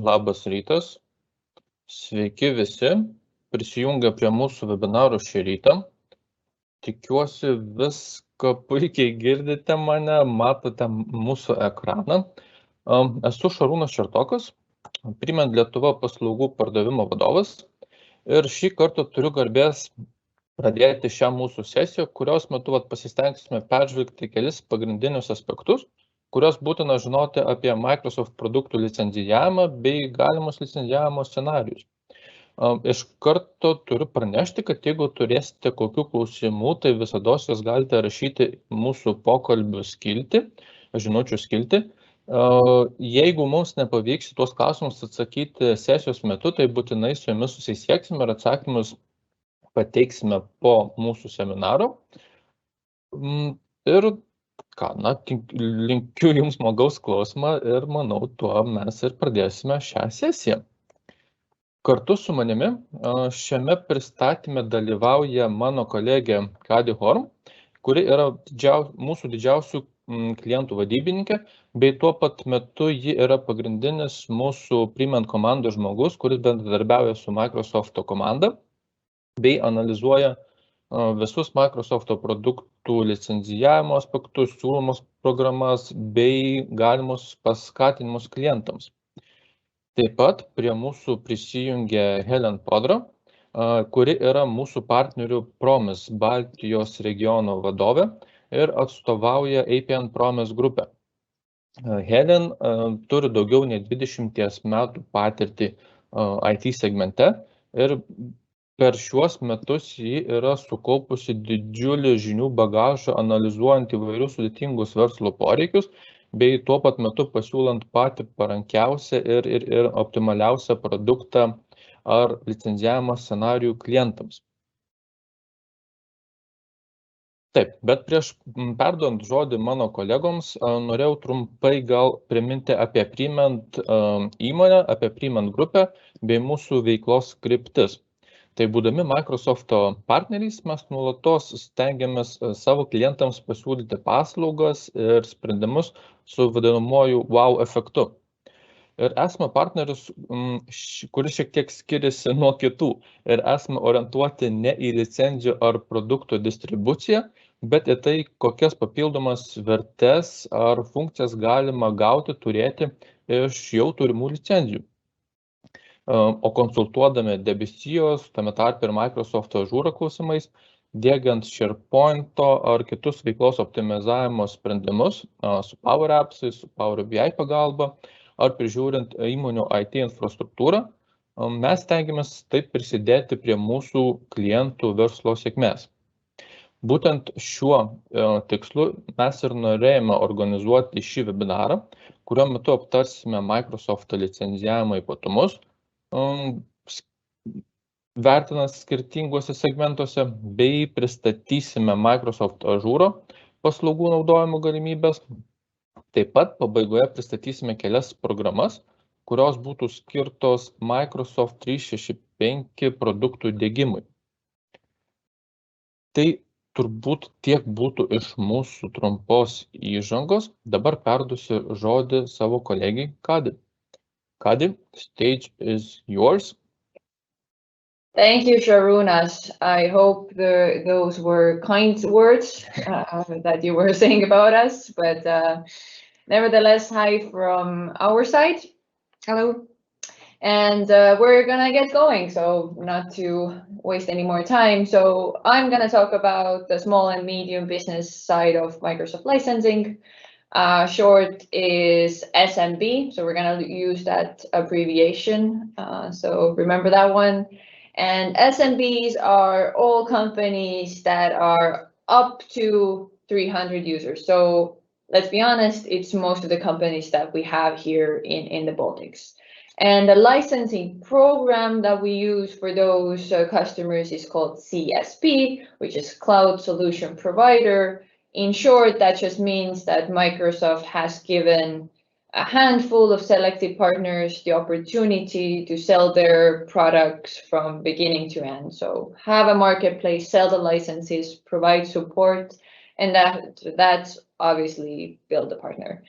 Labas rytas. Sveiki visi. Prisijungę prie mūsų webinarų šį rytą. Tikiuosi viską puikiai girdite mane, matote mūsų ekraną. Esu Šarūnas Čertokas, Primend Lietuva paslaugų pardavimo vadovas. Ir šį kartą turiu garbės pradėti šią mūsų sesiją, kurios metu pasistengsime peržvelgti kelis pagrindinius aspektus, kurios būtina žinoti apie Microsoft produktų licenzijavimą bei galimus licenzijavimo scenarijus. Iš karto turiu pranešti, kad jeigu turėsite kokių klausimų, tai visados jas galite rašyti mūsų pokalbių skiltį, žinučių skiltį. Jeigu mums nepavyks tuos klausimus atsakyti sesijos metu, tai būtinai su jumis susisieksime ir atsakymus pateiksime po mūsų seminaro. Ir linkiu jums smagaus klausymą ir manau, tuo mes ir pradėsime šią sesiją. Kartu su manimi šiame pristatyme dalyvauja mano kolegė Kädi, kuri yra mūsų didžiausių klientų vadybininkė, bei tuo pat metu ji yra pagrindinis mūsų Primend komandos žmogus, kuris bendradarbiauja su Microsoft komanda bei analizuoja visus Microsoft produktų licenzijavimo aspektus, siūlomus programas bei galimus paskatinimus klientams. Taip pat prie mūsų prisijungia Helen kuri yra mūsų partnerių Promise Baltijos regiono vadovė ir atstovauja APN Promise grupę. Helen turi daugiau nei 20 metų patirtį IT segmente ir per šiuos metus ji yra sukaupusi didžiulį žinių bagažą analizuojant įvairius sudėtingus verslo poreikius, bei tuo pat metu pasiūlant patį parankiausią ir optimaliausią produktą ar licenzijavimo scenarijų klientams. Taip, bet prieš perduodant žodį mano kolegoms, norėjau trumpai gal priminti apie Primend įmonę, apie Primend grupę bei mūsų veiklos kryptis. Tai būdami Microsoft partneriais, mes nuolatos stengiamės savo klientams pasiūlyti paslaugas ir sprendimus su vadinamuoju wow efektu. Ir esame partneris, kuris šiek tiek skiriasi nuo kitų ir esame orientuoti ne į licenzijų ar produktų distribuciją, bet į tai, kokias papildomas vertes ar funkcijas galima gauti, turėti iš jau turimų licenzijų. O konsultuodami debesijos, tame tarpe ir Microsoft Azure klausimais, diegiant SharePoint ar kitus veiklos optimizavimo sprendimus su Power Appsais, su Power BI pagalba ar prižiūrint įmonių IT infrastruktūrą, mes stengiamės taip prisidėti prie mūsų klientų verslo sėkmės. Būtent šiuo tikslu mes ir norėjome organizuoti šį webinarą, kurio metu aptarsime Microsoft licenzijavimo ypatumus, vertinant skirtinguose segmentuose, bei pristatysime Microsoft Azure paslaugų naudojimo galimybės. Taip pat pabaigoje pristatysime kelias programas, kurios būtų skirtos Microsoft 365 produktų diegimui. Tai turbūt tiek būtų iš mūsų trumpos įžangos. Dabar perduosiu žodį savo kolegijai Kädi. Kädi, stage is yours. Thank you, Sharunas. I hope those were kind words that you were saying about us, but nevertheless, hi from our side. Hello. And we're gonna get going, so not to waste any more time. So I'm gonna talk about the small and medium business side of Microsoft licensing. Short is SMB, so we're gonna use that abbreviation. So remember that one. And SMBs are all companies that are up to 300 users. So let's be honest, it's most of the companies that we have here in the Baltics. And the licensing program that we use for those customers is called CSP, which is Cloud Solution Provider. In short, that just means that Microsoft has given a handful of selected partners the opportunity to sell their products from beginning to end. So have a marketplace, sell the licenses, provide support, and that's obviously build a partner.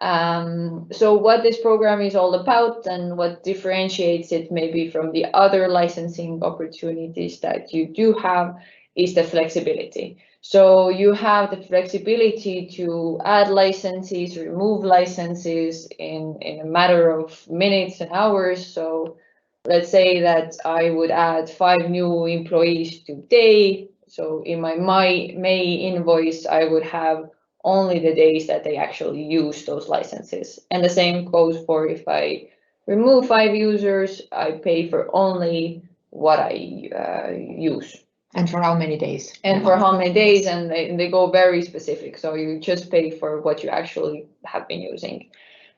So what this program is all about and what differentiates it maybe from the other licensing opportunities that you do have is the flexibility. So you have the flexibility to add licenses, remove licenses in a matter of minutes and hours. So let's say that I would add 5 new employees today. So in my May invoice, I would have only the days that they actually use those licenses. And the same goes for if I remove 5 users, I pay for only what I use. And for how many days? And for how many days, and they go very specific. So you just pay for what you actually have been using.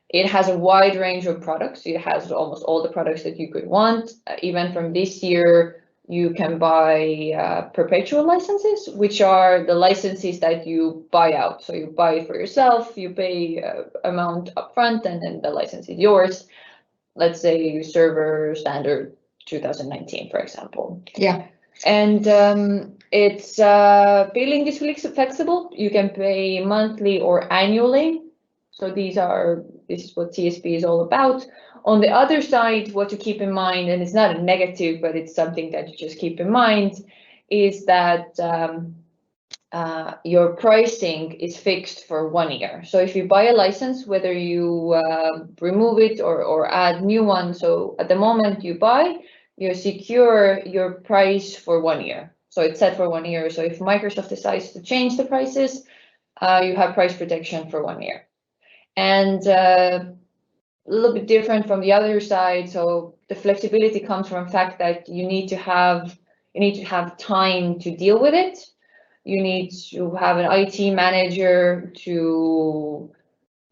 It has a wide range of products. It has almost all the products that you could want. Even from this year, you can buy perpetual licenses, which are the licenses that you buy out. So you buy it for yourself, you pay amount upfront, and then the license is yours. Let's say server standard 2019, for example. Yeah. And it's billing is flexible. You can pay monthly or annually. So this is what TSP is all about. On the other side, what to keep in mind, and it's not a negative, but it's something that you just keep in mind, is that your pricing is fixed for 1 year. So if you buy a license, whether you remove it or add new one, so at the moment you buy, you secure your price for 1 year. So it's set for 1 year. So if Microsoft decides to change the prices, you have price protection for 1 year. And a little bit different from the other side. So the flexibility comes from the fact that you need to have time to deal with it. You need to have an IT manager to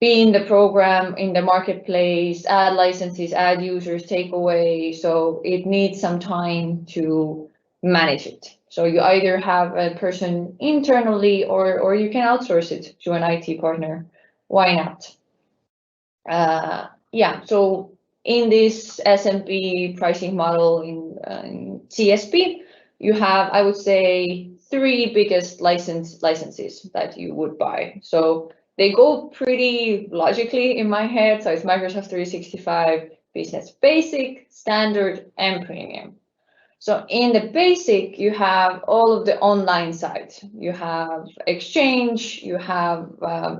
be in the program, in the marketplace, add licenses, add users, take away. So it needs some time to manage it. So you either have a person internally or you can outsource it to an IT partner. Why not? Yeah, so in this SMB pricing model in CSP, you have, I would say, 3 biggest licenses that you would buy. So they go pretty logically in my head. So it's Microsoft 365, Business Basic, Standard, and Premium. So in the Basic, you have all of the online sites. You have Exchange, you have,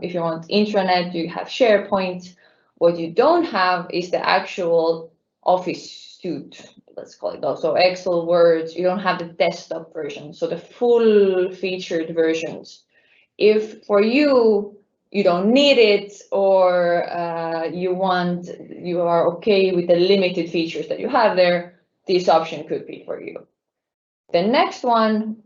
if you want intranet, you have SharePoint. What you don't have is the actual Office suite, let's call it. Also Excel, Word, you don't have the desktop version. So the full featured versions. If for you don't need it, or you are okay with the limited features that you have there, this option could be for you. The next one,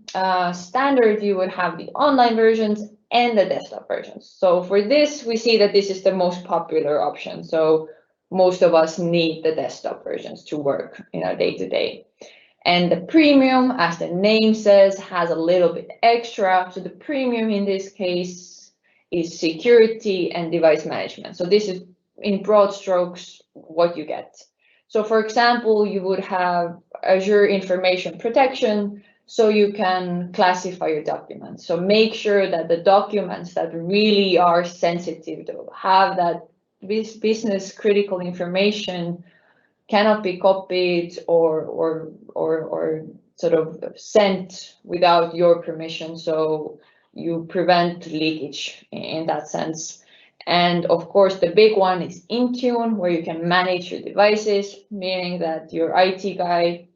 Standard, you would have the online versions and the desktop versions. So for this, we see that this is the most popular option. So most of us need the desktop versions to work in our day-to-day. And the Premium, as the name says, has a little bit extra. So the Premium in this case is security and device management. So this is in broad strokes what you get. So for example, you would have Azure information protection, so you can classify your documents. So make sure that the documents that really are sensitive, to have that business critical information, cannot be copied or sort of sent without your permission. So you prevent leakage in that sense. And of course, the big one is Intune, where you can manage your devices, meaning that your IT guy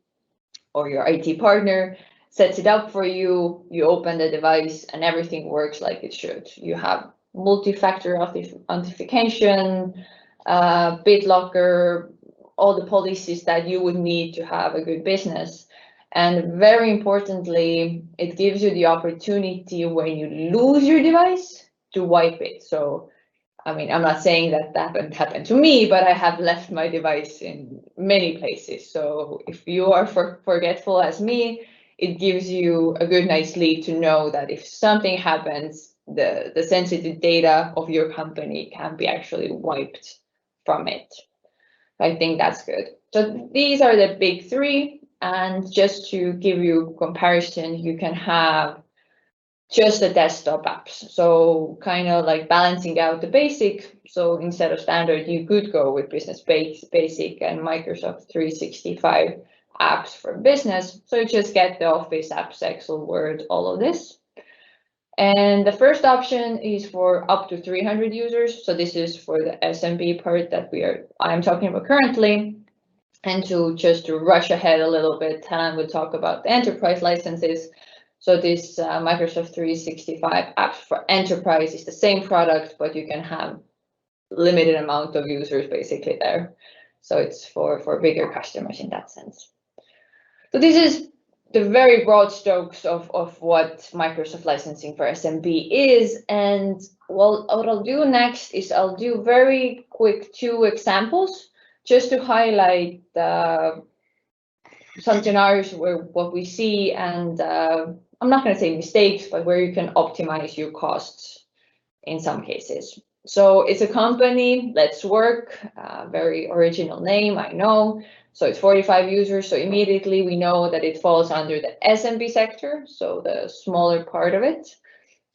or your IT partner sets it up for you. You open the device and everything works like it should. You have multi-factor authentication, BitLocker, all the policies that you would need to have a good business. And very importantly, it gives you the opportunity when you lose your device to wipe it. So, I mean, I'm not saying that happened to me, but I have left my device in many places. So if you are forgetful as me, it gives you a good night's sleep to know that if something happens, the sensitive data of your company can be actually wiped from it. I think that's good. So these are the big 3. And just to give you comparison, you can have just the desktop apps. So kind of like balancing out the basic. So instead of standard, you could go with Business Basic and Microsoft 365 apps for business. So you just get the Office apps, Excel, Word, all of this. And the first option is for up to 300 users. So this is for the SMB part that I'm talking about currently. And just to rush ahead a little bit, Helen will talk about the enterprise licenses. So this Microsoft 365 apps for enterprise is the same product, but you can have limited amount of users basically there. So it's for bigger customers in that sense. So this is the very broad strokes of what Microsoft licensing for SMB is. And well, what I'll do next is I'll do very quick 2 examples just to highlight some scenarios where what we see, and I'm not going to say mistakes, but where you can optimize your costs in some cases. So it's a company, Let's Work, very original name, I know. So it's 45 users. So immediately we know that it falls under the SMB sector, so the smaller part of it.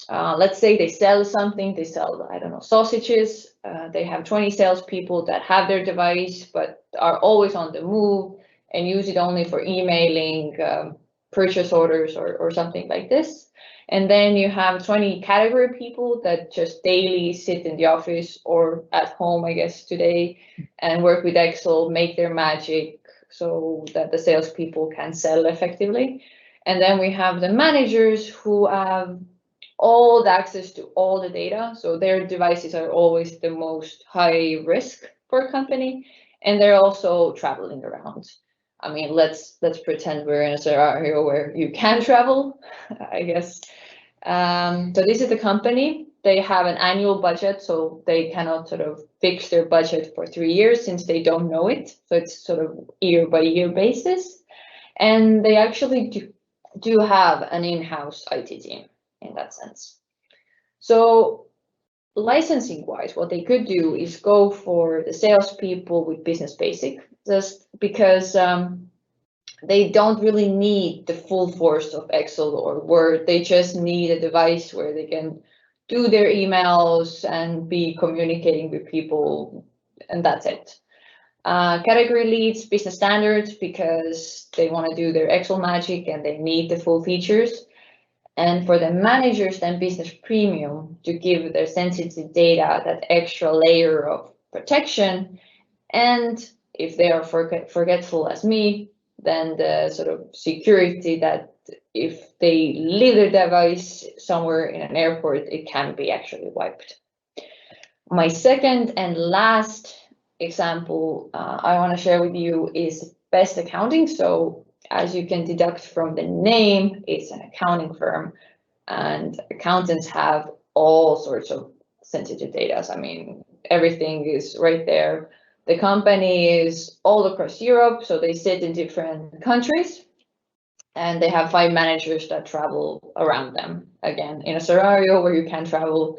Let's say they sell something, they sell, I don't know, sausages. They have 20 salespeople that have their device, but are always on the move and use it only for emailing purchase orders or something like this. And then you have 20 category people that just daily sit in the office or at home, I guess, today, and work with Excel, make their magic so that the salespeople can sell effectively. And then we have the managers who have all the access to all the data. So their devices are always the most high risk for a company. And they're also traveling around. I mean, let's pretend we're in a scenario where you can travel, I guess. So this is the company. They have an annual budget, so they cannot sort of fix their budget for 3 years since they don't know it. So it's sort of year by year basis. And they actually do have an in-house IT team in that sense. So licensing wise, what they could do is go for the salespeople with Business Basic, just because they don't really need the full force of Excel or Word. They just need a device where they can do their emails and be communicating with people, and that's it. Category leads, business standards, because they want to do their Excel magic and they need the full features. And for the managers, then business premium to give their sensitive data that extra layer of protection. And if they are forgetful as me, then the sort of security that if they leave their device somewhere in an airport, it can be actually wiped. My second and last example I want to share with you is Best Accounting. So as you can deduct from the name, it's an accounting firm, and accountants have all sorts of sensitive data. I mean, everything is right there. The company is all across Europe, so they sit in different countries, and they have 5 managers that travel around them, again, in a scenario where you can travel,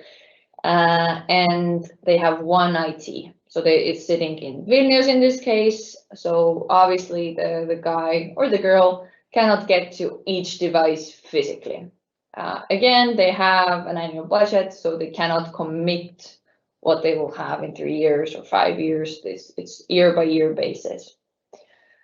and they have one IT. So it's sitting in Vilnius in this case. So obviously the guy or the girl cannot get to each device physically. Again, they have an annual budget, so they cannot commit what they will have in 3 years or 5 years. It's year by year basis.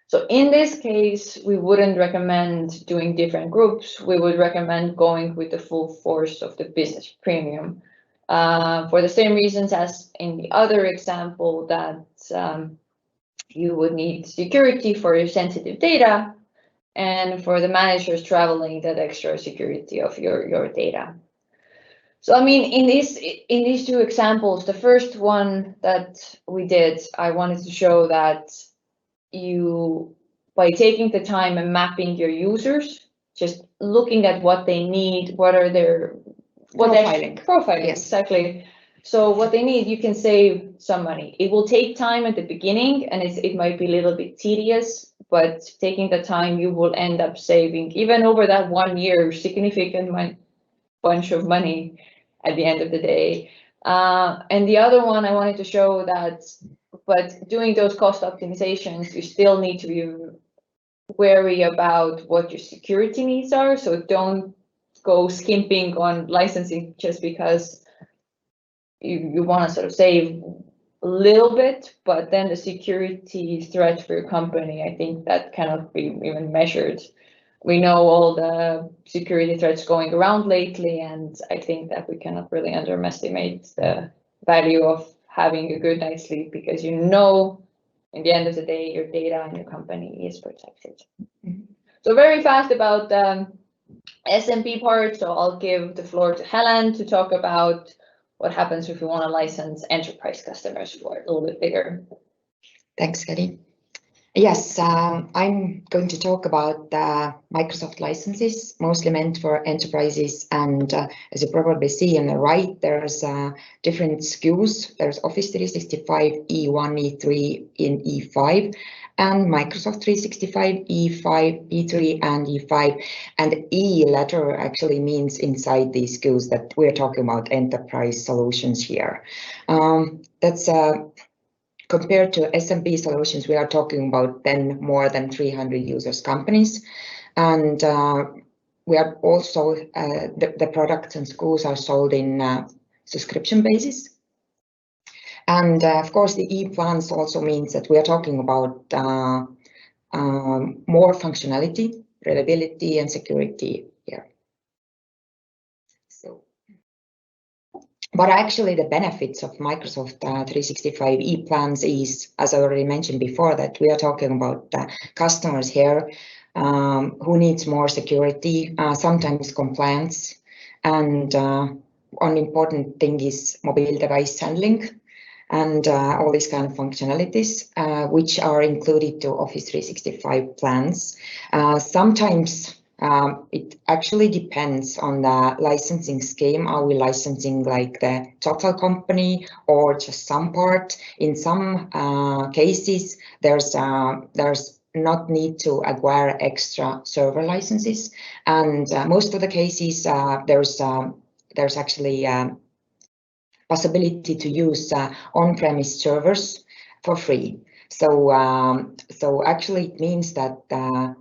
So in this case, we wouldn't recommend doing different groups. We would recommend going with the full force of the business premium. For the same reasons as in the other example, that you would need security for your sensitive data, and for the managers traveling, that extra security of your data. So I mean, in these 2 examples, the first one that we did, I wanted to show that you, by taking the time and mapping your users, just looking at what they need, what are their profiling, yes. Exactly. So what they need, you can save some money. It will take time at the beginning, and it might be a little bit tedious, but taking the time, you will end up saving, even over that 1 year, significant bunch of money at the end of the day. And the other one I wanted to show that, but doing those cost optimizations, you still need to be wary about what your security needs are. So don't go skimping on licensing just because you want to sort of save a little bit, but then the security threat for your company, I think that cannot be even measured. We know all the security threats going around lately, and I think that we cannot really underestimate the value of having a good night's sleep, because you know, in the end of the day, your data and your company is protected. So very fast about the SMB part. So I'll give the floor to Helen to talk about what happens if we want to license enterprise customers for a little bit bigger. Thanks, Kädi. Yes, I'm going to talk about Microsoft licenses, mostly meant for enterprises. And as you probably see on the right, there's different SKUs. There's Office 365 E1, E3, and E5, and Microsoft 365 E5, E3, and E5. And the E letter actually means inside these SKUs that we're talking about enterprise solutions here. That's compared to SMB solutions, we are talking about then more than 300 users companies. And we are also, the products and SKUs are sold in subscription basis. And of course, the E plans also means that we are talking about more functionality, reliability, and security here. But actually, the benefits of Microsoft 365 e-plans is, as I already mentioned before, that we are talking about customers here who needs more security, sometimes compliance, and one important thing is mobile device handling and all these kind of functionalities, which are included to Office 365 plans. Sometimes it actually depends on the licensing scheme. Are we licensing like the total company or just some part? In some cases, there's not need to acquire extra server licenses, and most of the cases there's actually possibility to use on-premise servers for free. So actually it means that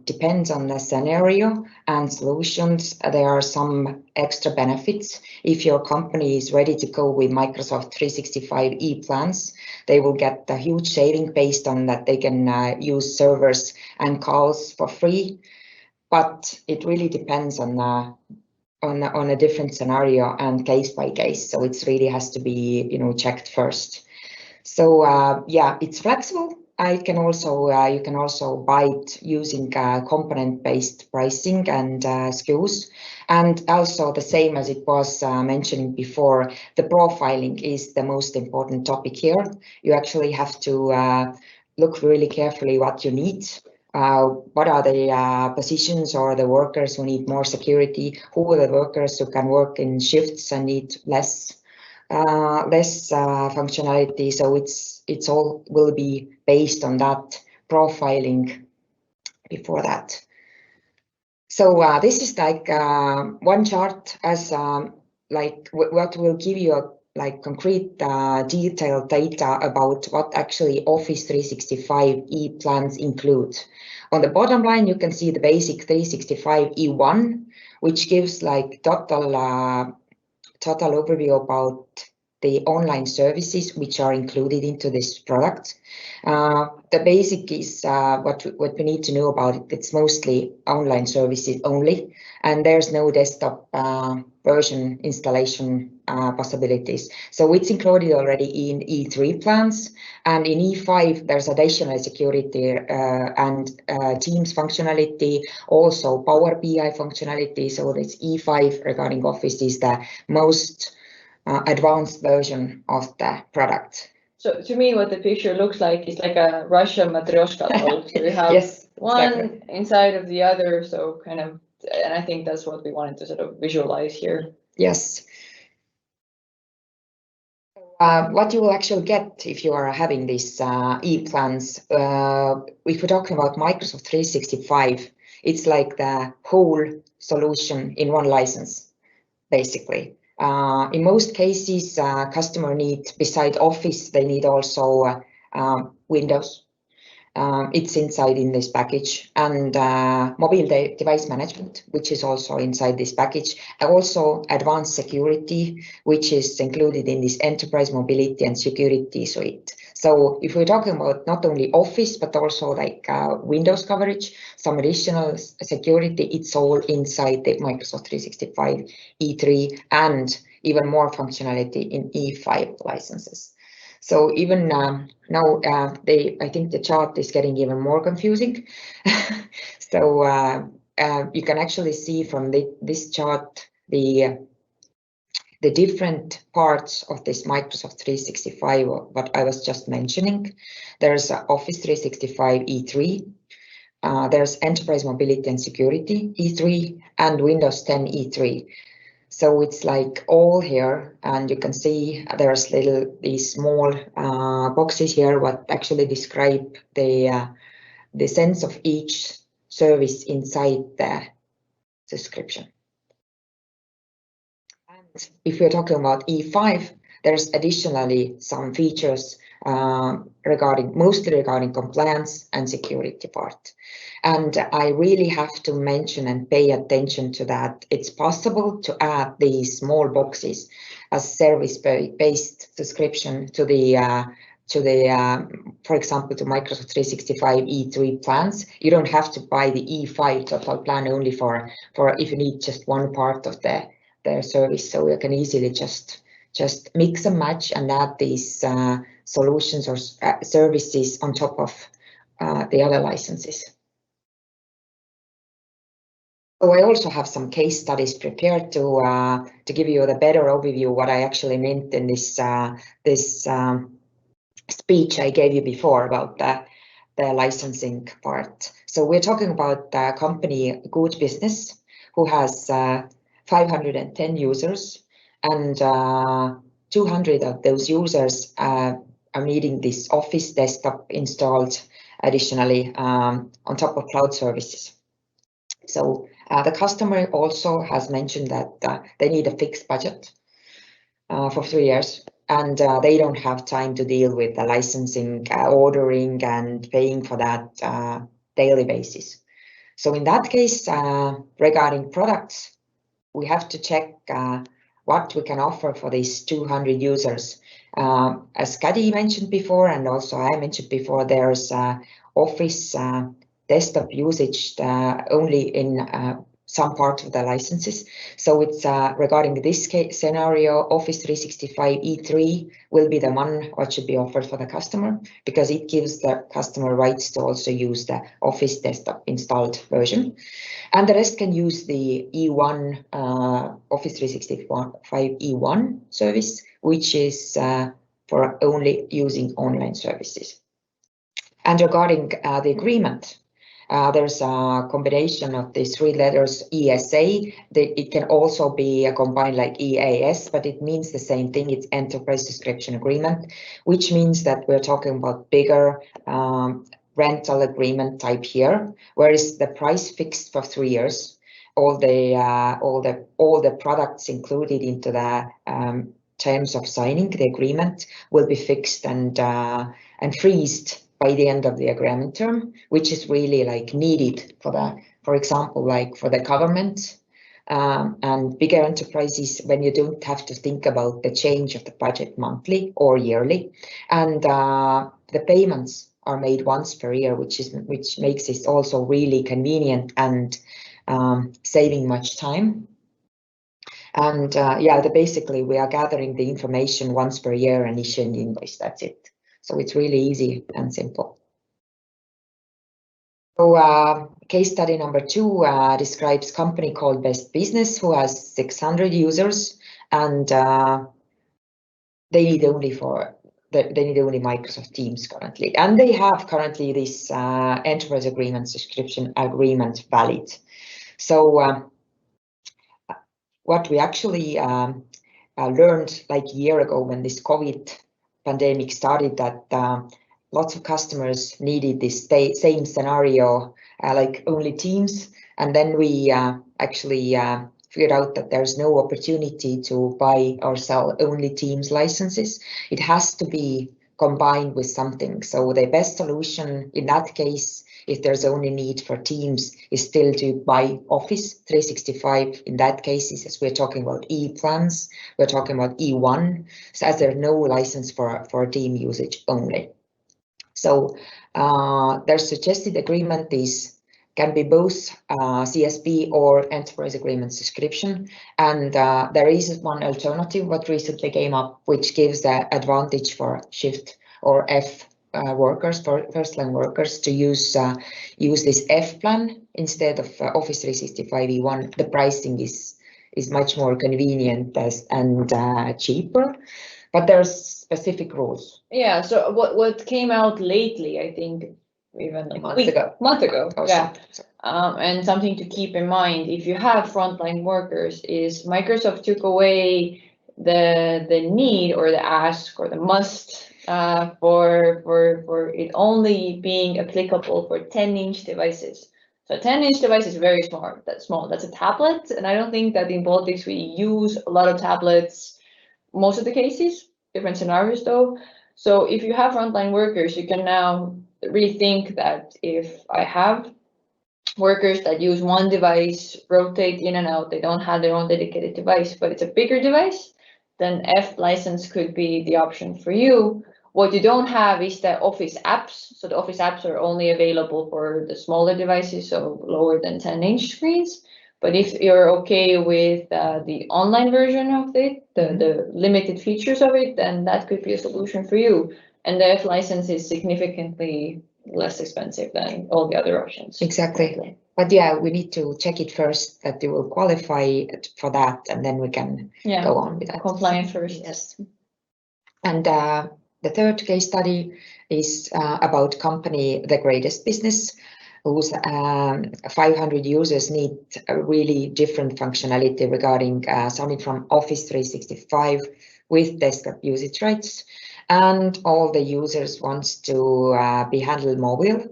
depends on the scenario and solutions. There are some extra benefits. If your company is ready to go with Microsoft 365 e-plans, they will get a huge saving based on that they can use servers and calls for free. But it really depends on a different scenario and case by case. So it really has to be checked first. So yeah, it's flexible. You can also buy it using component-based pricing and SKUs, and also the same as it was mentioning before, the profiling is the most important topic here. You actually have to look really carefully what you need. What are the positions or the workers who need more security? Who are the workers who can work in shifts and need less functionality? So it's all will be based on that profiling before that. So this is like one chart as like what will give you concrete detailed data about what actually Office 365 e-plans include. On the bottom line, you can see the basic 365 E1, which gives like total overview about the online services which are included into this product. The basic is what we need to know about it. It's mostly online services only, and there's no desktop version installation possibilities. So it's included already in E3 plans, and in E5 there's additional security and Teams functionality, also Power BI functionality. So this E5 regarding Office is the most advanced version of the product. So to me, what the picture looks like is like a Russian matryoshka doll. So you have yes, one exactly. inside of the other, so kind of, and I think that's what we wanted to sort of visualize here. Yes. What you will actually get if you are having these e-plans, if we're talking about Microsoft 365, it's like the whole solution in one license, basically. In most cases, customer need, beside Office, they need also Windows. It's inside in this package, and mobile device management, which is also inside this package. Also advanced security, which is included in this enterprise mobility and security suite. So if we're talking about not only Office, but also like Windows coverage, some additional security, it's all inside the Microsoft 365 E3 and even more functionality in E5 licenses. So even now, I think the chart is getting even more confusing. So you can actually see from this chart the different parts of this Microsoft 365, what I was just mentioning. There's Office 365 E3, there's Enterprise Mobility and Security E3, and Windows 10 E3. So it's like all here, and you can see there's these small boxes here what actually describe the sense of each service inside the subscription. And if we're talking about E5, there's additionally some features mostly regarding compliance and security part. And I really have to mention and pay attention to that. It's possible to add these small boxes as service-based subscription to the for example, to Microsoft 365 E3 plans. You don't have to buy the E5 total plan only for if you need just one part of the service. So you can easily just mix and match and add these solutions or services on top of the other licenses. So I also have some case studies prepared to give you the better overview what I actually meant in this speech I gave you before about the licensing part. So we're talking about a company, Good Business, who has 510 users, and 200 of those users are needing this Office desktop installed additionally on top of cloud services. So the customer also has mentioned that they need a fixed budget for 3 years, and they don't have time to deal with the licensing, ordering and paying for that daily basis. So in that case, regarding products, we have to check what we can offer for these 200 users. As Kädi mentioned before, and also I mentioned before, there's Office desktop usage only in some part of the licenses. So it's regarding this case scenario, Office 365 E3 will be the one what should be offered for the customer, because it gives the customer rights to also use the Office desktop installed version. And the rest can use the E1 Office 365 E1 service, which is for only using online services. And regarding the agreement, there's a combination of these 3 letters ESA. It can also be combined like EAS, but it means the same thing. It's Enterprise Subscription Agreement, which means that we're talking about bigger rental agreement type here, whereas the price fixed for 3 years. All the products included into the terms of signing the agreement will be fixed and freezed by the end of the agreement term, which is really like needed for example, like for the government and bigger enterprises, when you don't have to think about the change of the budget monthly or yearly, and the payments are made once per year, which makes it also really convenient and saving much time. And basically we are gathering the information once per year and issuing the invoice. That's it. So it's really easy and simple. So case study number 2 describes a company called Best Business, who has 600 users, and they need only Microsoft Teams currently, and they have currently this enterprise agreement, subscription agreement valid. So what we actually learned like a year ago when this COVID pandemic started, that lots of customers needed this same scenario, like only Teams. And then we actually figured out that there's no opportunity to buy or sell only Teams licenses. It has to be combined with something. So the best solution in that case, if there's only need for Teams, is still to buy Office 365. In that case, as we're talking about E-plans, we're talking about E1, so as there's no license for team usage only. So their suggested agreement can be both CSP or enterprise agreement subscription. And there is one alternative what recently came up, which gives the advantage for Shift or F workers, for first-line workers, to use this F plan instead of Office 365 E1. The pricing is much more convenient and cheaper, but there's specific rules. Yeah. So what came out lately, I think, even like a month ago. Oh, yeah. so. And something to keep in mind if you have frontline workers is Microsoft took away the need or the ask or the must for it only being applicable for 10-inch devices. So 10-inch device is very small. That's a tablet, and I don't think that in Baltics we use a lot of tablets. Most of the cases, different scenarios though. So if you have frontline workers, you can now rethink that if I have workers that use one device, rotate in and out, they don't have their own dedicated device, but it's a bigger device, then F license could be the option for you. What you don't have is the Office apps. So the Office apps are only available for the smaller devices, so lower than 10-inch screens. But if you're okay with the online version of it, the limited features of it, then that could be a solution for you. And the F license is significantly less expensive than all the other options. Exactly. But yeah, we need to check it first that you will qualify for that, and then we can go on with that. Compliance first. Yes. And the third case study is about company The Greatest Business, whose 500 users need a really different functionality regarding something from Office 365 with desktop usage rights. And all the users wants to be handled mobile,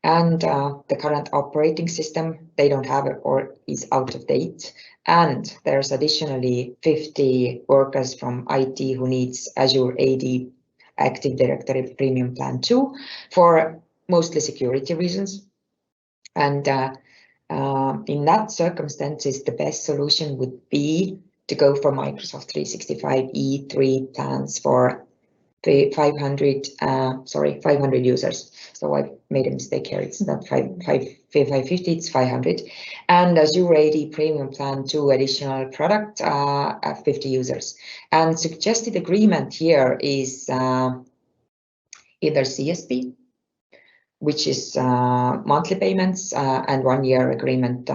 and the current operating system they don't have it or is out of date. And there's additionally 50 workers from IT who needs Azure AD Active Directory Premium Plan 2 for mostly security reasons. And in that circumstances, the best solution would be to go for Microsoft 365 E3 plans for 500 users. So I made a mistake here. It's not 550, it's 500. And Azure AD Premium Plan 2 additional product at 50 users. And suggested agreement here is either CSP, which is monthly payments and 1-year agreement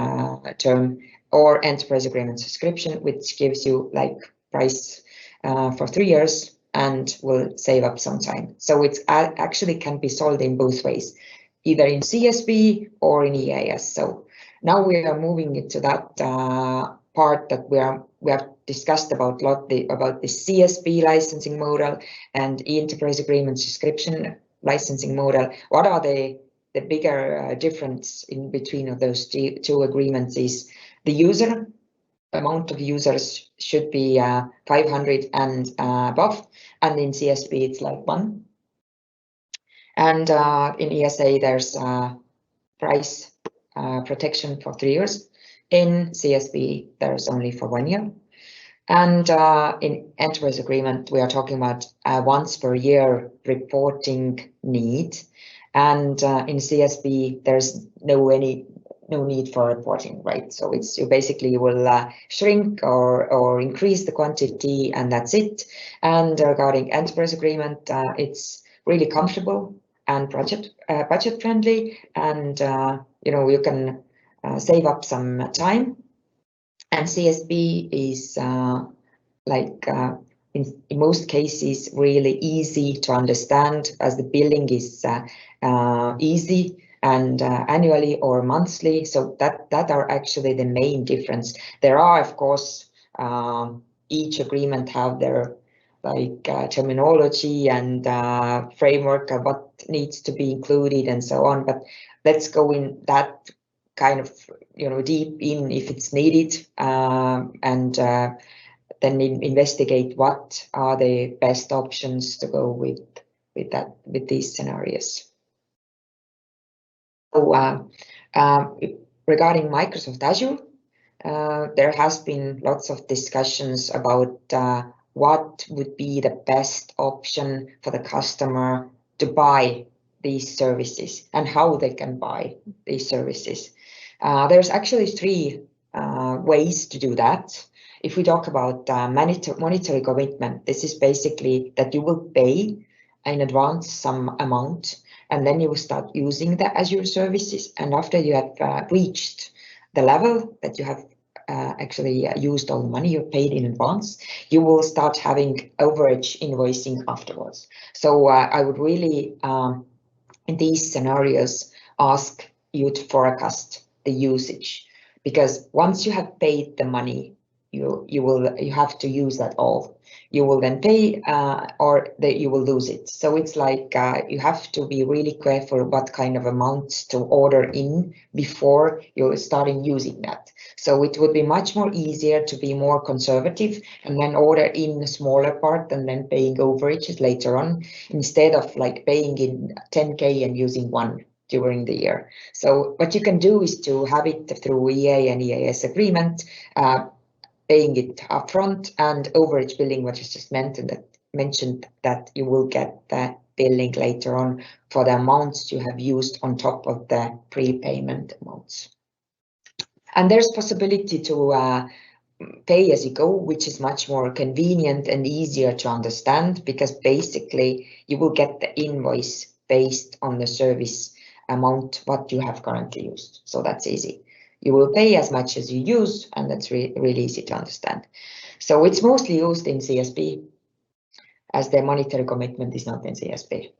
term, or enterprise agreement subscription, which gives you like price for 3 years and will save up some time. So it actually can be sold in both ways, either in CSP or in EAS. So now we are moving into that part that we have discussed about a lot about the CSP licensing model and enterprise agreement subscription licensing model. What are the bigger difference in between of those two agreements is the user amount of users should be 500 and above, and in CSP it's like 1. And in ESA there's price protection for 3 years. In CSP there's only for 1 year. And in enterprise agreement we are talking about once per year reporting need, and in CSP there's no need for reporting, right? So you basically will shrink or increase the quantity, and that's it. And regarding enterprise agreement, it's really comfortable and budget friendly, and you can save up some time. And CSP is in most cases really easy to understand, as the billing is easy and annually or monthly. So that are actually the main difference. There are, of course, each agreement have their terminology and framework of what needs to be included and so on. But let's go in that kind of deep in if it's needed, and then investigate what are the best options to go with with these scenarios. So regarding Microsoft Azure, there has been lots of discussions about what would be the best option for the customer to buy these services and how they can buy these services. There's actually three ways to do that. If we talk about monetary commitment, this is basically that you will pay in advance some amount, and then you will start using the Azure services. And after you have reached the level that you have actually used all the money you paid in advance, you will start having overage invoicing afterwards. So I would really, in these scenarios, ask you to forecast the usage, because once you have paid the money, you have to use that all. You will then pay or you will lose it. So it's like you have to be really careful what kind of amounts to order in before you're starting using that. So it would be much more easier to be more conservative and then order in a smaller part and then paying overages later on, instead of like paying in 10K and using 1 during the year. So what you can do is to have it through EA and EAS agreement, paying it upfront, and overage billing, what I just mentioned that you will get the billing later on for the amounts you have used on top of the prepayment amounts. And there's possibility to pay as you go, which is much more convenient and easier to understand, because basically you will get the invoice based on the service amount what you have currently used. So that's easy. You will pay as much as you use, and that's really easy to understand. So it's mostly used in CSP, as the monetary commitment is not in CSP.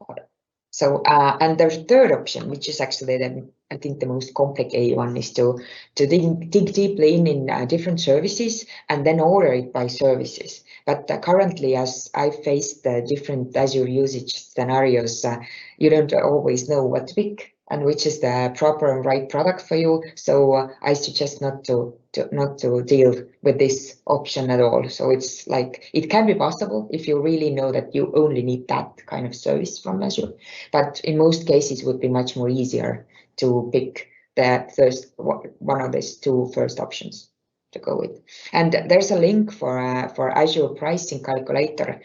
So and the third option, which is actually I think the most complicated one, is to dig deeply in different services and then order it by services. But currently, as I faced the different Azure usage scenarios, you don't always know what to pick and which is the proper and right product for you. So I suggest not to deal with this option at all. So it's like, it can be possible if you really know that you only need that kind of service from Azure, but in most cases it would be much more easier to pick the first one of these two first options to go with. And there's a link for Azure pricing calculator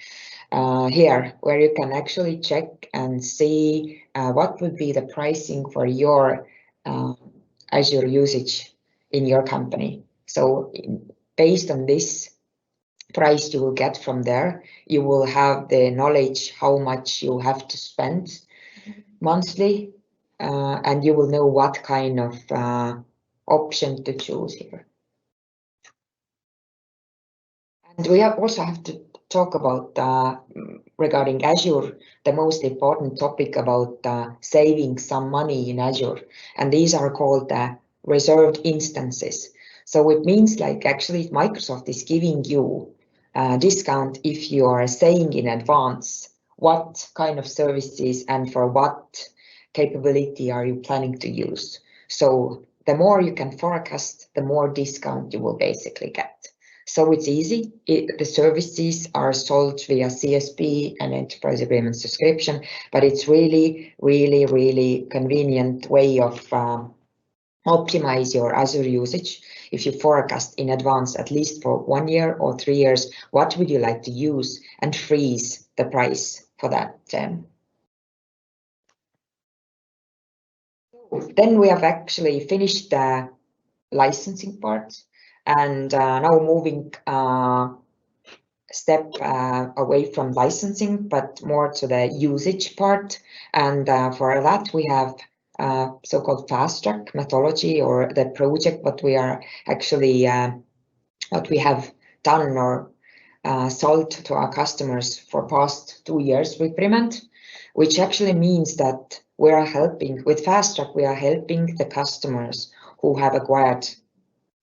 here, where you can actually check and see what would be the pricing for your Azure usage in your company. So based on this price you will get from there, you will have the knowledge how much you have to spend monthly, and you will know what kind of option to choose here. And we also have to talk about regarding Azure, the most important topic about saving some money in Azure, and these are called reserved instances. So it means like actually Microsoft is giving you a discount if you are saying in advance what kind of services and for what capability are you planning to use. So the more you can forecast, the more discount you will basically get. So it's easy. The services are sold via CSP and enterprise agreement subscription, but it's really, really, really convenient way of optimize your Azure usage. If you forecast in advance, at least for 1 year or 3 years, what would you like to use, and freeze the price for that. Then we have actually finished the licensing part. And now moving step away from licensing, but more to the usage part. And for that, we have so-called fast track methodology, or the project what we are actually what we have done or sold to our customers for past 2 years with Prement, which actually means that we are helping with fast track. We are helping the customers who have acquired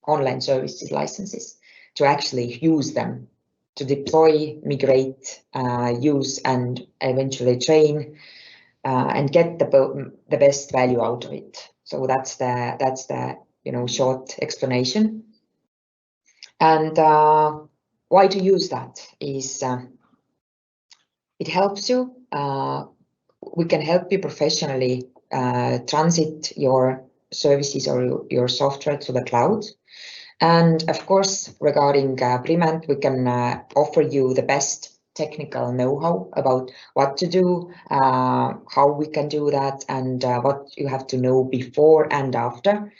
online services licenses to actually use them, to deploy, migrate, use, and eventually train and get the best value out of it. So that's the short explanation. And why to use that is it helps you we can help you professionally transit your services or your software to the cloud. And of course, regarding Prement, we can offer you the best technical know-how about what to do, how we can do that, and what you have to know before and after.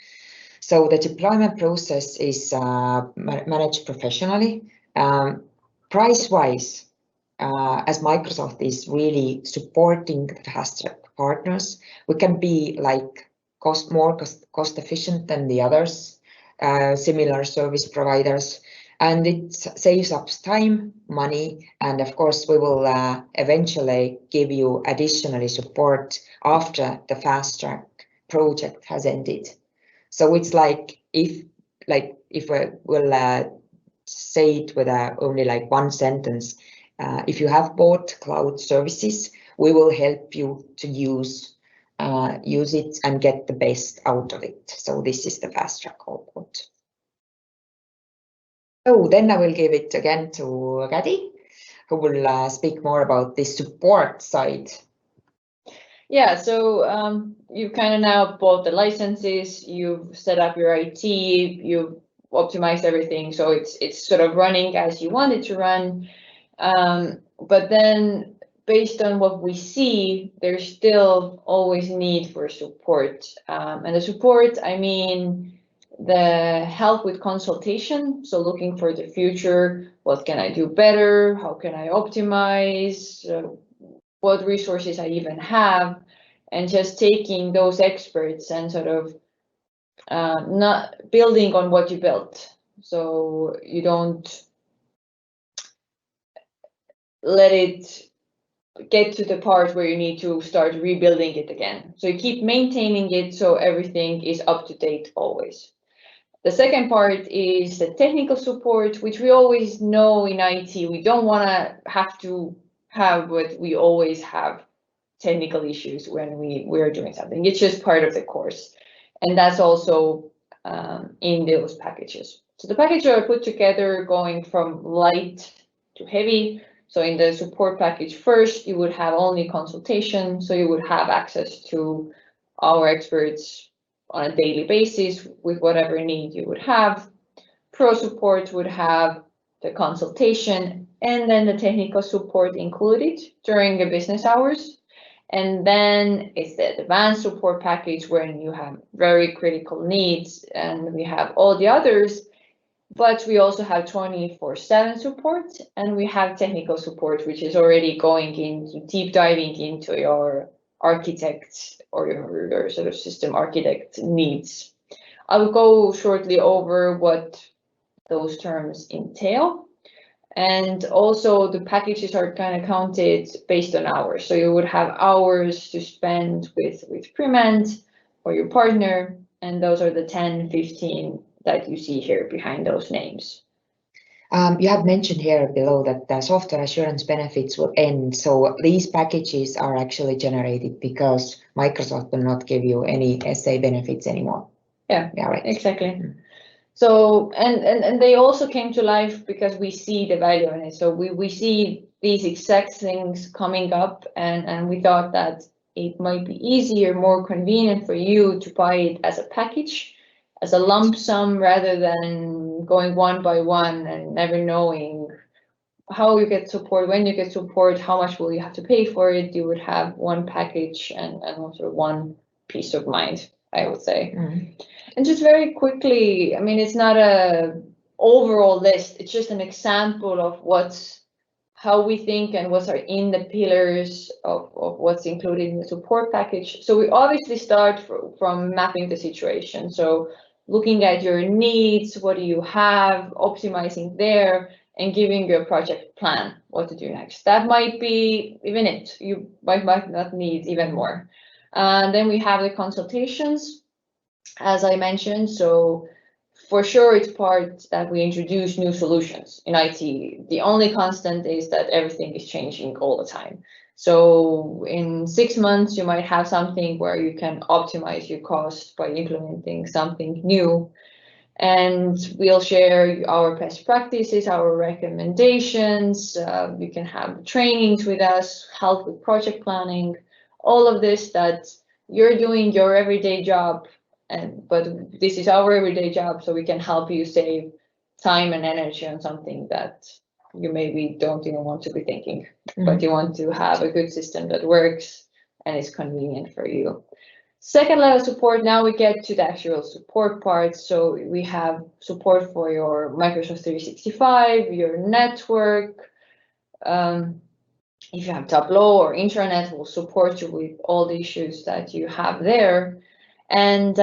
So the deployment process is managed professionally. Price-wise, as Microsoft is really supporting the fast track partners, we can be like more cost efficient than the others, similar service providers, and it saves us time, money, and of course we will eventually give you additionally support after the fast track project has ended. So it's like if we will say it with only like one sentence, if you have bought cloud services, we will help you to use it and get the best out of it. So this is the fast track output. So then I will give it again to Kädi, who will speak more about the support side. Yeah, so you've kind of now bought the licenses, you've set up your IT, you've optimized everything, so it's sort of running as you want it to run. But then based on what we see, there's still always need for support. And the support, I mean, the help with consultation. So looking for the future, what can I do better? How can I optimize? What resources I even have, and just taking those experts and sort of not building on what you built. So you don't let it get to the part where you need to start rebuilding it again. So you keep maintaining it so everything is up to date always. The second part is the technical support, which we always know in IT. We don't want to have what we always have, technical issues when we're doing something. It's just part of the course. And that's also in those packages. So the packages are put together going from light to heavy. So in the support package first, you would have only consultation. So you would have access to our experts on a daily basis with whatever need you would have. Pro support would have the consultation and then the technical support included during the business hours. And then it's the advanced support package when you have very critical needs, and we have all the others, but we also have 24/7 support, and we have technical support, which is already going into deep diving into your architect or your sort of system architect needs. I will go shortly over what those terms entail. And also the packages are kind of counted based on hours. So you would have hours to spend with Prement or your partner, and those are the 10, 15 that you see here behind those names. You have mentioned here below that the software assurance benefits will end. So these packages are actually generated because Microsoft will not give you any SA benefits anymore. Yeah, right. Exactly. Mm-hmm. So, and they also came to life because we see the value in it. So we see these exact things coming up, and we thought that it might be easier, more convenient for you to buy it as a package, as a lump sum, rather than going one by one and never knowing how you get support, when you get support, how much will you have to pay for it. You would have one package and also one peace of mind, I would say. Mm-hmm. And just very quickly, I mean, it's not a overall list. It's just an example of how we think and what are in the pillars of what's included in the support package. So we obviously start from mapping the situation. So looking at your needs, what do you have, optimizing there, and giving you a project plan, what to do next. That might be even it. You might not need even more. Then we have the consultations, as I mentioned. So for sure, it's part that we introduce new solutions in IT. The only constant is that everything is changing all the time. So in 6 months, you might have something where you can optimize your cost by implementing something new. And we'll share our best practices, our recommendations. You can have trainings with us, help with project planning. all of this, that you're doing your everyday job, but this is our everyday job, so we can help you save time and energy on something that you maybe don't even want to be thinking, but you want to have a good system that works and is convenient for you. Second level support, now we get to the actual support part. So we have support for your Microsoft 365, your network. If you have Tableau or intranet, we'll support you with all the issues that you have there. And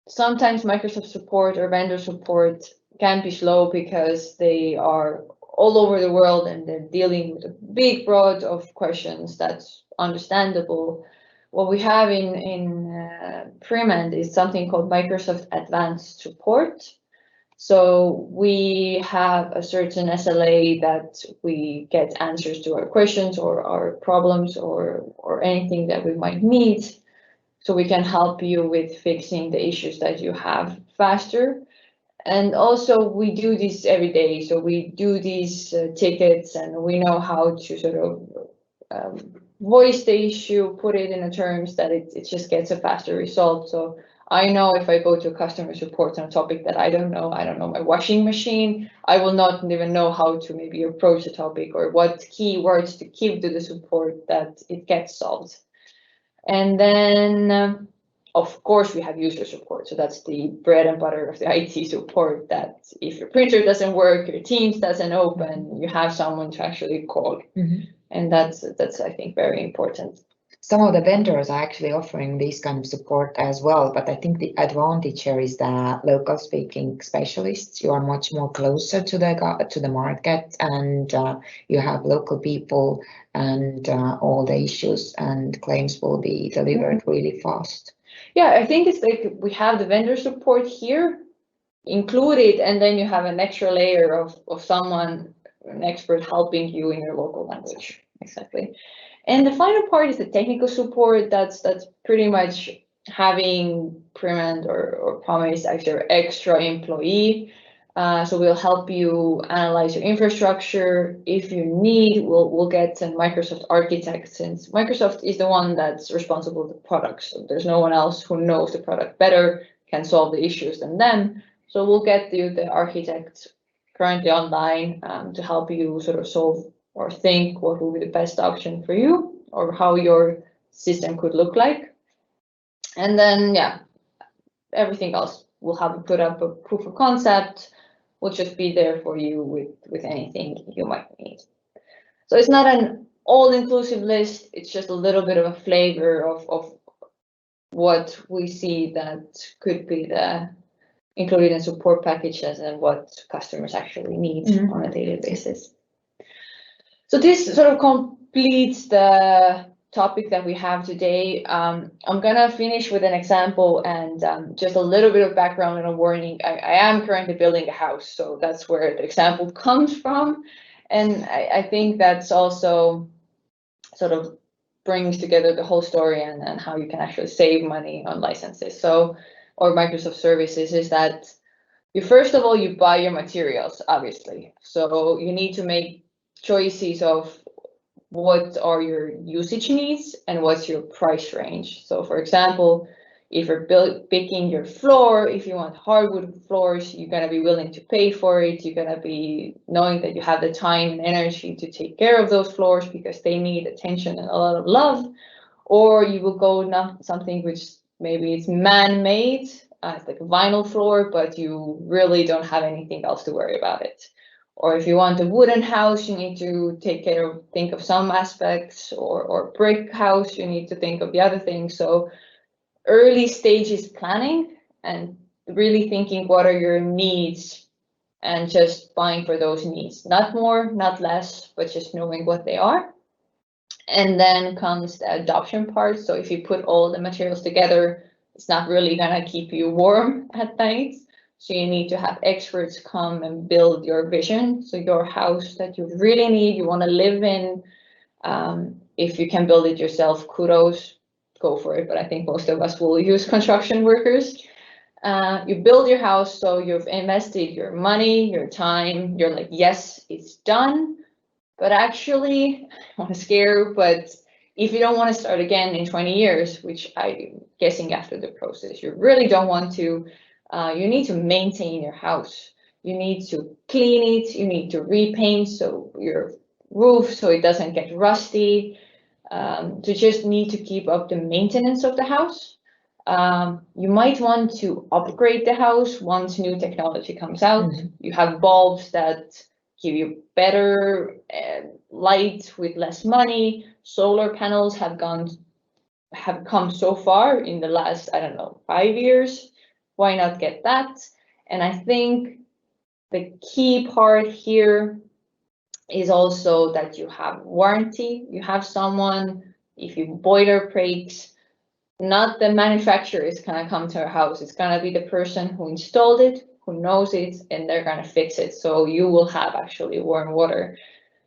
sometimes Microsoft support or vendor support can be slow because they are all over the world and they're dealing with a big broad of questions. That's understandable. What we have in Premand is something called Microsoft Advanced Support. So we have a certain SLA that we get answers to our questions or our problems or anything that we might need. So we can help you with fixing the issues that you have faster. And also we do this every day. So we do these tickets and we know how to sort of voice the issue, put it in the terms that it just gets a faster result. So I know if I go to customer support on a topic that I don't know my washing machine, I will not even know how to maybe approach the topic or what keywords to give to the support that it gets solved. And then, of course, we have user support. So that's the bread and butter of the IT support, that if your printer doesn't work, your Teams doesn't open, you have someone to actually call. And that's I think, very important. Some of the vendors are actually offering this kind of support as well, but I think the advantage here is the local speaking specialists. You are much more closer to the market, and you have local people, and all the issues and claims will be delivered really fast. Yeah, I think it's like we have the vendor support here included, and then you have an extra layer of someone, an expert, helping you in your local language. Exactly. And the final part is the technical support. That's pretty much having Premand or Promise as your extra employee. So we'll help you analyze your infrastructure. If you need, we'll get a Microsoft architect, since Microsoft is the one that's responsible for the products. So there's no one else who knows the product better, can solve the issues than them. So we'll get you the architect currently online to help you sort of solve or think what will be the best option for you or how your system could look like. And then, yeah, everything else, we'll have to put up a proof of concept. We'll just be there for you with anything you might need. So it's not an all-inclusive list. It's just a little bit of a flavor of what we see that could be included in support packages and what customers actually need on a daily basis. So this sort of completes the topic that we have today. I'm gonna finish with an example and just a little bit of background and a warning. I am currently building a house, so that's where the example comes from. And I think that's also sort of brings together the whole story and how you can actually save money on licenses. So, or Microsoft services, is that first of all, you buy your materials, obviously. So you need to make choices of what are your usage needs and what's your price range. So for example, if you're picking your floor, if you want hardwood floors, you're gonna be willing to pay for it. You're gonna be knowing that you have the time and energy to take care of those floors because they need attention and a lot of love. Or you will go not something which maybe it's man-made, it's like a vinyl floor, but you really don't have anything else to worry about it. Or if you want a wooden house, you need to think of some aspects, or brick house, you need to think of the other things. So early stages planning and really thinking what are your needs and just buying for those needs, not more, not less, but just knowing what they are. And then comes the adoption part. So if you put all the materials together, it's not really gonna keep you warm at night. So you need to have experts come and build your vision. So your house that you really need, you want to live in. If you can build it yourself, kudos, go for it. But I think most of us will use construction workers. You build your house, so you've invested your money, your time. You're like, yes, it's done. But actually, I want to scare you, but if you don't want to start again in 20 years, which I'm guessing after the process, you really don't want to, you need to maintain your house. You need to clean it, you need to repaint so your roof so it doesn't get rusty. To just need to keep up the maintenance of the house. You might want to upgrade the house once new technology comes out. You have bulbs that give you better light with less money. Solar panels have come so far in the last, I don't know, 5 years. Why not get that? And I think the key part here is also that you have warranty. You have someone, if your boiler breaks, not the manufacturer is gonna come to your house. It's gonna be the person who installed it, who knows it, and they're gonna fix it. So you will have actually warm water.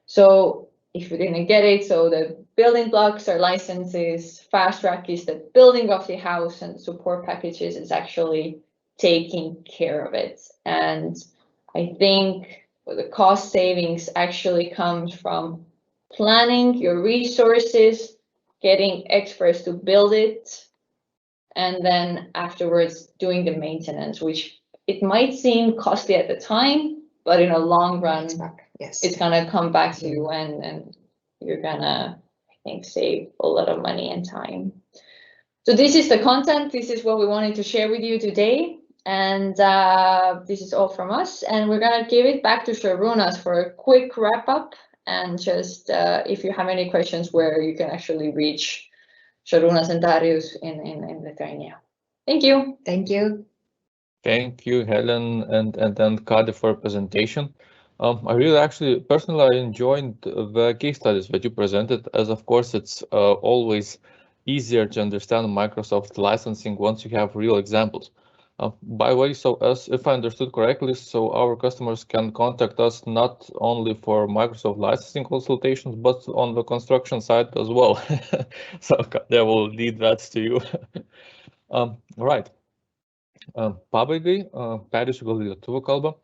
So if you didn't get it, so the building blocks are licenses, fast track is the building of the house, and support packages is actually taking care of it. And I think the cost savings actually comes from planning your resources, getting experts to build it, and then afterwards doing the maintenance, which it might seem costly at the time, but in a long run, it's gonna come back to you and you're gonna, I think, save a lot of money and time. So this is the content. This is what we wanted to share with you today. And this is all from us. And we're gonna give it back to Šarūnas for a quick wrap up. And just if you have any questions where you can actually reach Šarūnas and Darius in Lithuania. Thank you. Thank you. Thank you, Helen and Kädi for presentation. I really actually personally enjoyed the case studies that you presented, as of course it's always easier to understand Microsoft licensing once you have real examples. By the way, so as if I understood correctly, so our customers can contact us not only for Microsoft licensing consultations, but on the construction side as well. So they will lead that to you. Right. Pabaigai, perėsiu gal į lietuvių kalbą.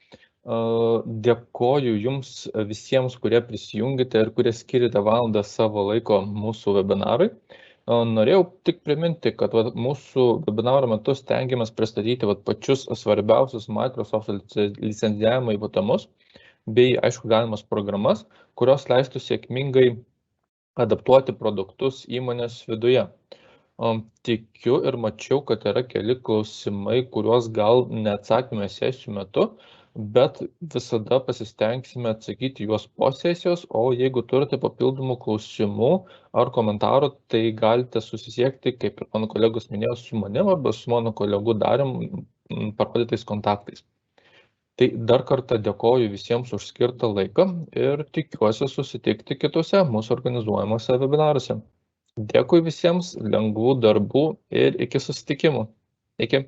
Dėkoju Jums visiems, kurie prisijungite ir kurie skirite valandą savo laiko mūsų webinarui. Norėjau tik priminti, kad mūsų webinaro metu stengiamės pristatyti pačius svarbiausius Microsoft licencijavimo ypatumus bei, aišku, galimas programas, kurios leistų sėkmingai adaptuoti produktus įmonės viduje. Tikiu ir mačiau, kad yra keli klausimai, kuriuos gal neatsakėme sesijų metu, bet visada pasistengsime atsakyti juos po sesijos, o jeigu turite papildomų klausimų ar komentarų, tai galite susisiekti, kaip ir mano kolegos minėjo, su manim arba su mano kolegu Darium parodytais kontaktais. Tai dar kartą dėkoju visiems už skirtą laiką ir tikiuosi susitikti kitose mūsų organizuojamuose webinaruose. Dėkui visiems, lengvų darbų ir iki susitikimų. Iki.